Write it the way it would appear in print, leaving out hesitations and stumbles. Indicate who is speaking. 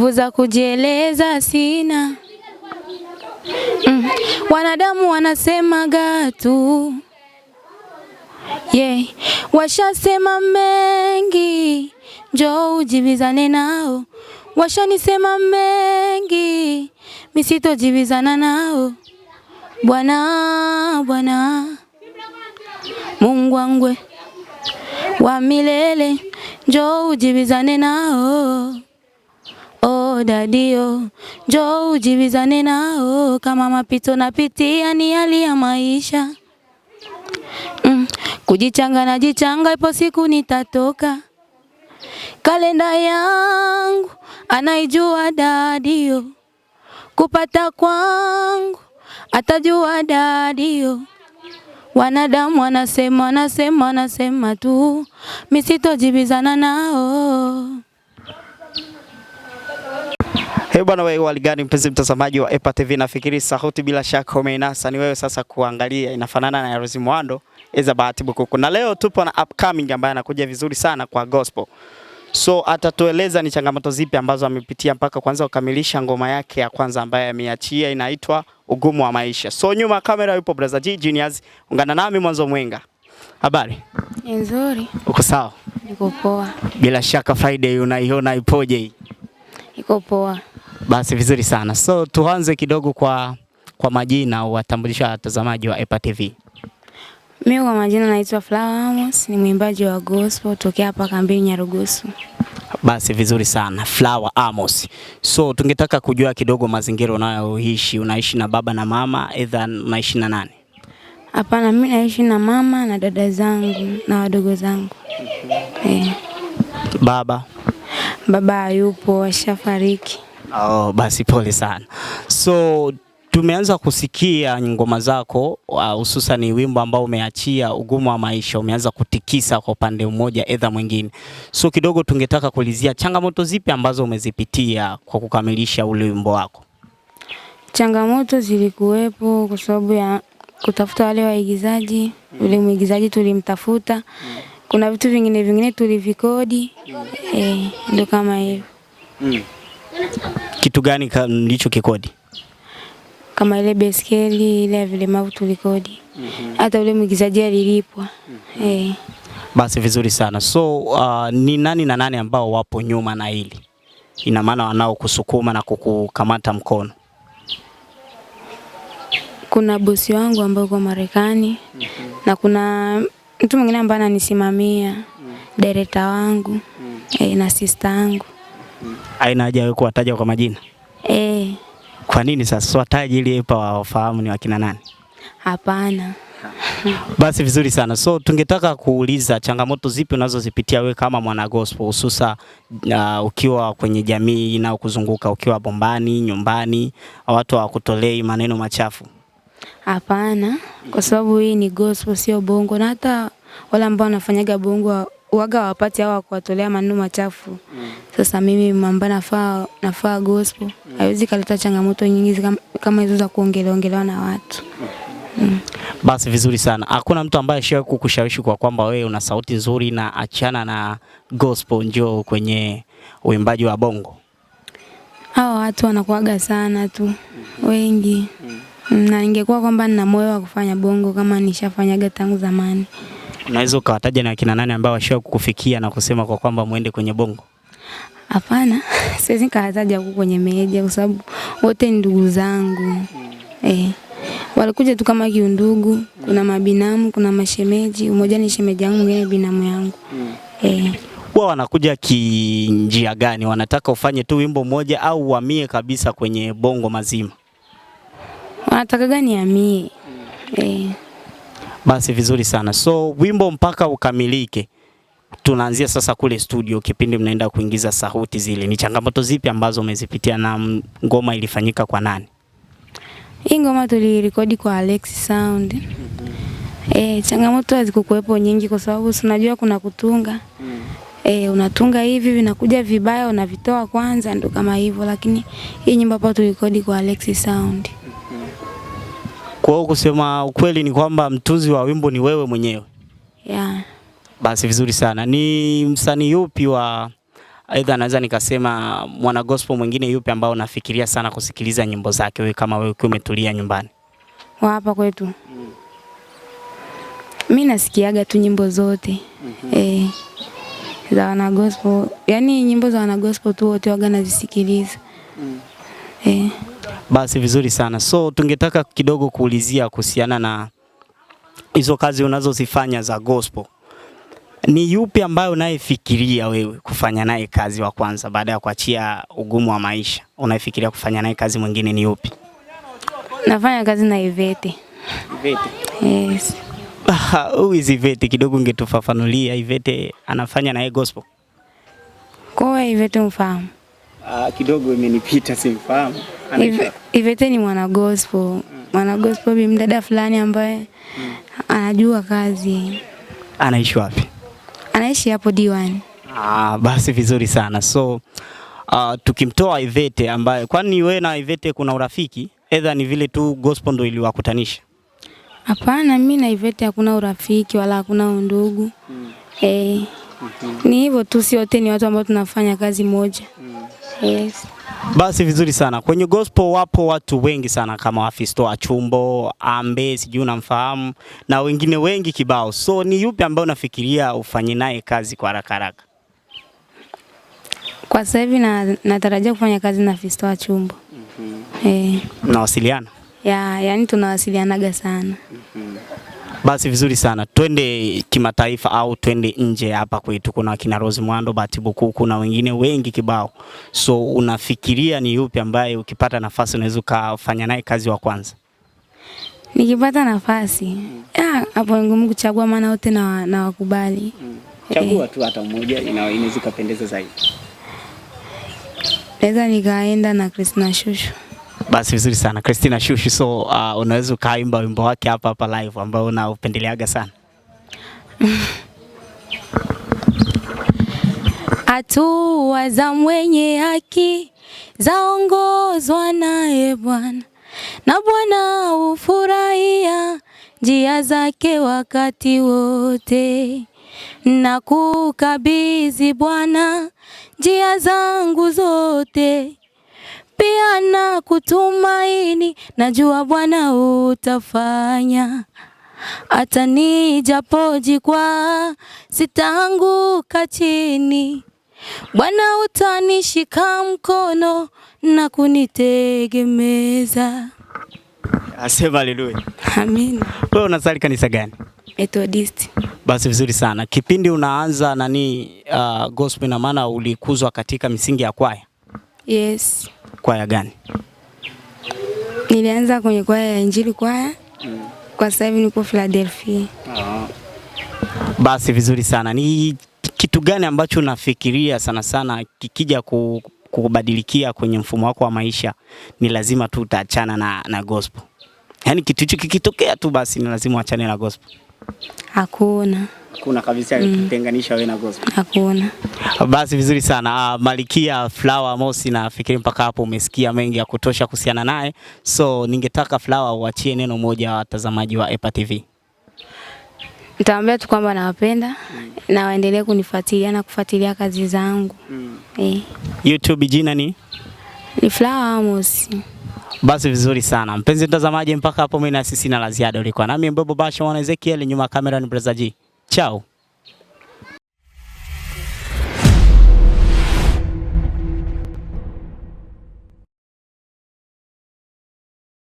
Speaker 1: nguvu za kujieleza sina. Wanadamu wanasemaga tu, washasema mengi, njoo ujibizane nao. Washanisema mengi, mimi sitojibizana nao. Bwana Mungu wangu wa milele, njoo ujibizane nao. Oh dadio, njoo ujibizane nao. Kama mapito napitia ni hali ya maisha. Kujichanga na jichanga, ipo siku nitatoka. Kalenda yangu anaijua dadio, kupata kwangu atajua dadio. Wanadamu wanasema tu, mimi sitojibizana nao.
Speaker 2: Bwana wewe waligani mpenzi mtazamaji wa EPA TV, nafikiri sauti bila shaka umeinasa, ni wewe sasa kuangalia, inafanana na Rose Muhando eza Bahati Bukuku. Na leo tupo na upcoming ambaye anakuja vizuri sana kwa gospel. So atatueleza ni changamoto zipi ambazo amepitia mpaka kwanza kukamilisha ngoma yake ya kwanza ambayo ameachia, inaitwa Ugumu wa Maisha. So nyuma kamera yupo Brother G Genius, ungana nami mwanzo mwenga. Habari?
Speaker 1: Nzuri.
Speaker 2: Uko sawa?
Speaker 1: Niko poa.
Speaker 2: Bila shaka Friday unaiona ipoje?
Speaker 1: Iko poa.
Speaker 2: Basi vizuri sana. So tuanze kidogo kwa majina, watambulisha watazamaji wa EPA TV.
Speaker 1: Mimi kwa majina naitwa Flower Amos, ni mwimbaji wa gospel tokea hapa kambini Nyarugusu.
Speaker 2: Basi vizuri sana Flower Amos. So tungetaka kujua kidogo mazingira unayoishi. Unaishi na baba na mama, either unaishi na nani?
Speaker 1: Hapana, mimi naishi na mama na dada zangu na wadogo zangu. Baba hayupo, ashafariki.
Speaker 2: Oh, basi pole sana. So tumeanza kusikia ngoma zako, hususan ni wimbo ambao umeachia Ugumu wa Maisha, umeanza kutikisa kwa upande mmoja edha mwingine. So kidogo tungetaka kuulizia changamoto zipi ambazo umezipitia kwa kukamilisha ule wimbo wako?
Speaker 1: Changamoto zilikuwepo kwa sababu ya kutafuta wale waigizaji. Ule mwigizaji tulimtafuta. Kuna vitu vingine tulivikodi. Ndio kama hivyo.
Speaker 2: Kitu gani ndicho kikodi?
Speaker 1: Kama ile beskeli, ile vilemavu tulikodi. Hata ule mwigizaji alilipwa.
Speaker 2: Basi vizuri sana. So ni nani na nani ambao wapo nyuma na hili? Ina maana wanao kusukuma na kukukamata mkono?
Speaker 1: Kuna bosi wangu ambaye yuko Marekani, na kuna mtu mwingine ambaye ananisimamia, director wangu, na sister yangu.
Speaker 2: Haina haja wewe kuwataja kwa majina?
Speaker 1: Kwa
Speaker 2: nini sasa wataje ili EPA wafahamu ni wakina nani?
Speaker 1: Hapana.
Speaker 2: Basi vizuri sana. So tungetaka kuuliza changamoto zipi unazozipitia wewe kama mwana gospel, hususa ukiwa kwenye jamii na kuzunguka, ukiwa bombani, nyumbani, watu hawakutolei maneno machafu?
Speaker 1: Hapana, kwa sababu hii ni gospel sio bongo, na hata wale ambao wanafanyaga bongo waga wapati hawa kuwatolea maneno machafu. Sasa mimi mamba nafaa gospel. Haiwezi kaleta changamoto nyingi kama hizo za kuongelewa na watu.
Speaker 2: Basi vizuri sana. Hakuna mtu ambaye ashawahi kukushawishi kwa kwamba wewe una sauti nzuri na achana na gospel njoo kwenye uimbaji wa bongo?
Speaker 1: Hao watu wanakuaga sana tu, wengi. Na ingekuwa kwamba nina moyo wa kufanya bongo kama nishafanyaga tangu zamani.
Speaker 2: Unaweza ukawataja na kina nani ambao washawahi kukufikia na kusema kwa kwamba muende kwenye bongo?
Speaker 1: Hapana, siwezi nikataja huko kwenye media kwa sababu wote ni ndugu zangu. Walikuja tu kama kiundugu, kuna mabinamu, kuna mashemeji, mmoja ni shemeji yangu, mwingine binamu yangu.
Speaker 2: Wao wanakuja kinjia gani? Wanataka ufanye tu wimbo mmoja au uhamie kabisa kwenye bongo mazima?
Speaker 1: Wanataka gani amie?
Speaker 2: Basi vizuri sana. So wimbo mpaka ukamilike, tunaanzia sasa kule studio, kipindi mnaenda kuingiza sauti zile, ni changamoto zipi ambazo umezipitia na ngoma ilifanyika kwa nani?
Speaker 1: Hii ngoma tulirekodi kwa Alex Sound. Changamoto hazikuwepo nyingi kwa sababu unajua kuna kutunga. Unatunga hivi vinakuja vibaya, unavitoa kwanza, ndo kama hivyo, lakini hii nyimbo hapa tulirekodi kwa Alex Sound.
Speaker 2: Kwa hiyo kusema ukweli ni kwamba mtunzi wa wimbo ni wewe mwenyewe?
Speaker 1: Yeah.
Speaker 2: Basi vizuri sana. Ni msanii yupi wa aidha naweza nikasema mwana gospel mwingine yupi ambao unafikiria sana kusikiliza nyimbo zake wewe kama wewe ukiwa umetulia nyumbani?
Speaker 1: Wa hapa kwetu. Mimi nasikiaga tu nyimbo zote. Za wana gospel, yani nyimbo za wana gospel tu wote waga nazisikiliza.
Speaker 2: Basi vizuri sana. So tungetaka kidogo kuulizia kuhusiana na hizo kazi unazozifanya za gospel. Ni yupi ambaye unayefikiria wewe kufanya naye kazi wa kwanza baada ya kuachia ugumu wa maisha? Unayefikiria kufanya naye kazi mwingine ni yupi?
Speaker 1: Nafanya kazi na Ivete.
Speaker 2: Ivete?
Speaker 1: Yes.
Speaker 2: Who is Ivete? Kidogo ungetufafanulia Ivete anafanya naye gospel?
Speaker 1: Kwa Ivete mfahamu?
Speaker 2: Kidogo imenipita simfahamu.
Speaker 1: Ivete ni mwana gospel. Mwana gospel bi mdada fulani ambaye anajua kazi.
Speaker 2: Anaishi wapi?
Speaker 1: Anaishi hapo D1.
Speaker 2: Basi vizuri sana. So tukimtoa Ivete ambaye, kwani wewe na Ivete kuna urafiki? Either ni vile tu gospel ndio iliwakutanisha?
Speaker 1: Hapana, mimi na Ivete hakuna urafiki wala hakuna undugu. Ni hivyo tu, si wote ni watu ambao tunafanya kazi moja. Yes.
Speaker 2: Basi vizuri sana. Kwenye gospel wapo watu wengi sana kama Wafisto Achumbo, Ambe, sijui unamfahamu, na wengine wengi kibao. So ni yupi ambao unafikiria ufanye naye kazi kwa haraka haraka?
Speaker 1: Kwa sasa hivi natarajia kufanya kazi na Fisto Achumbo.
Speaker 2: Mnawasiliana?
Speaker 1: Yani tunawasilianaga sana.
Speaker 2: Basi vizuri sana. Twende kimataifa au twende nje hapa kwetu. Kuna kina Rose Muhando, Bahati Bukuku na wengine wengi kibao. So unafikiria ni yupi ambaye ukipata nafasi unaweza kufanya naye kazi wa kwanza?
Speaker 1: Nikipata nafasi, hapo ngumu kuchagua maana wote na wakubali.
Speaker 2: Chagua tu hata mmoja inaweza kupendeza zaidi.
Speaker 1: Naweza nikaenda na Christina Shusho.
Speaker 2: Basi vizuri sana. Christina Shusho, so unaweza kaimba wimbo wake hapa live ambao unaupendeleaga sana?
Speaker 1: Hatua za mwenye haki zaongozwa naye Bwana, na Bwana ufurahia njia zake wakati wote. Na kukabidhi Bwana njia zangu zote, pia na kutumaini, najua Bwana utafanya. Hata nijapojikwaa sitaanguka chini, Bwana utanishika mkono na kunitegemeza.
Speaker 2: Asema haleluya.
Speaker 1: Amen.
Speaker 2: Wewe unasali kanisa gani?
Speaker 1: Methodist.
Speaker 2: Basi vizuri sana. Kipindi unaanza gospel, na maana ulikuzwa katika misingi ya kwaya?
Speaker 1: Yes.
Speaker 2: Kwaya gani?
Speaker 1: Nilianza kwenye kwaya ya Injili kwaya. Kwa sasa hivi niko Philadelphia.
Speaker 2: Basi vizuri sana. Ni kitu gani ambacho unafikiria sana kikija kubadilikia kwenye mfumo wako wa maisha ni lazima tu utaachana na gospel? Yaani kitu hicho kikitokea tu basi ni lazima uachane na gospel?
Speaker 1: Hakuna
Speaker 2: kabisa kutenganisha wewe na gospel?
Speaker 1: Hakuna.
Speaker 2: Basi vizuri sana. Malkia Flower Mosi, nafikiri mpaka hapo umesikia mengi ya kutosha kuhusiana naye. So ningetaka Flower uachie neno moja watazamaji wa EPA TV.
Speaker 1: Nitawaambia tu kwamba nawapenda na waendelee kunifuatilia na kufuatilia kazi zangu.
Speaker 2: YouTube jina ni
Speaker 1: Flower Mosi.
Speaker 2: Basi vizuri sana. Mpenzi mtazamaji, mpaka hapo mimi na sisi na la ziada. Ulikuwa nami Mbobo Basha, mwana Ezekiel, nyuma kamera ni Brother G. Ciao.